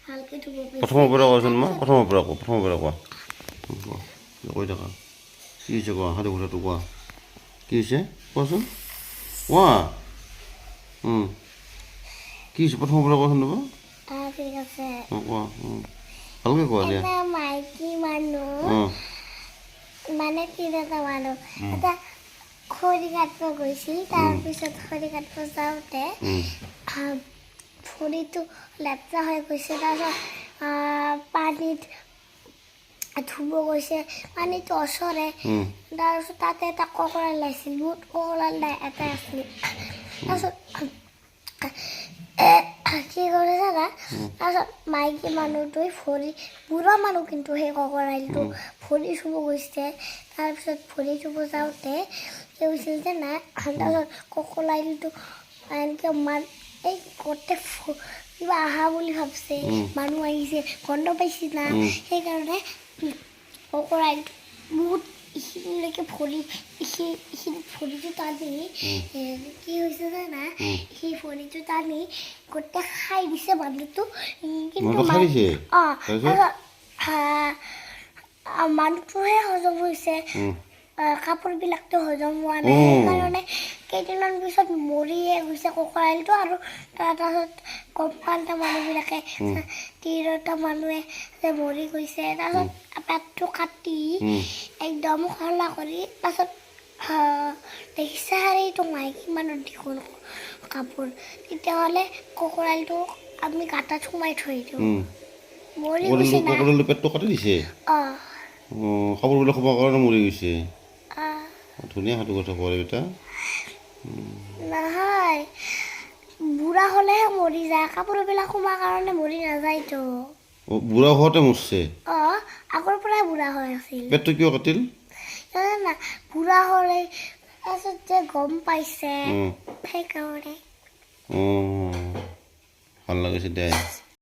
ভালকে ধুব পাৰিছে প্ৰথমৰ পৰা কোৱাচোন মা প্ৰথমৰ পৰা কোৱা কৈ থাকা কি হৈছে কোৱা সাধু কথাটো কোৱা কি হৈছে কোৱাচোন কোৱা কি হৈছে প্ৰথমৰ পৰা কোৱাচোন ৰ'বা ঠিক আছে কোৱা ভালকৈ কোৱা দিয়া এটা মাইকী মানুহ মানে তিনিটা মানুহ এটা খৰি কাটিব গৈছিল তাৰপিছত খৰি কাটিব যাওঁতে ভৰিটো লেতেৰা হৈ গৈছে তাৰপিছত পানীত ধুব গৈছে পানীটো ওচৰে তাৰপিছত তাতে এটা ককৰাল ওলাইছিল বহুত ককৰাল এটা আছিল তাৰপিছত কি কৰিছে জানা তাৰপিছত মাইকী মানুহটোৱে ভৰি বুঢ়া মানুহ কিন্তু সেই ককৰালটো ভৰি চুব গৈছে তাৰপিছত ভৰি চুব যাওঁতে কি হৈছিল জানা তাৰপিছত ককৰালটো এনেকৈ এই গোটেই কিবা আহা বুলি ভাবছে মানুহ আহিছে গন্ধ পাইছে না সেইকাৰণে ককৰালটো বহুত এইখিনিলৈকে ভৰিটো টানি কি হৈছে জানা সেই ভৰিটো টানি গোটেই খাই দিছে মানুহটো কিন্তু মানুহটোহে হজম হৈছে কাপোৰবিলাকতো হজম হোৱা নাই সেইকাৰণে কেইদিনমান পিছত মৰিয়ে গৈছে ককৰালটো আৰু তাৰপাছত গম পালে মানুহবিলাকে তিৰোতা মানুহে যে মৰি গৈছে তাৰপাছত পেটটো কাটি একদম খলা কৰি তাৰপাছত দেখিছে এইটো মাইকী মানুহ দেখোন কাপোৰ তেতিয়াহ'লে ককৰালটো আমি গাঁতত সোমাই থৈ দিওঁ মৰি গৈছে ককৰালটো পেটটো কাটি দিছে কাপোৰবিলাক খোৱাৰ কাৰণে মৰি গৈছে ধুনীয়া সাধু কথা কোৱা বেটা নহয় বুঢ়া হ'লেহে মৰি যায় কাপোৰবিলাক সোমাৰ কাৰণে মৰি নাযায়তো বুঢ়া হোৱাতে মৰিছে আগৰ পৰাই বুঢ়া হৈ আছিল পেটটো কিয় কাটিল না বুঢ়া হ'লে তাৰপিছত যে গম পাইছে সেইকাৰণে ভাল লাগিছে দে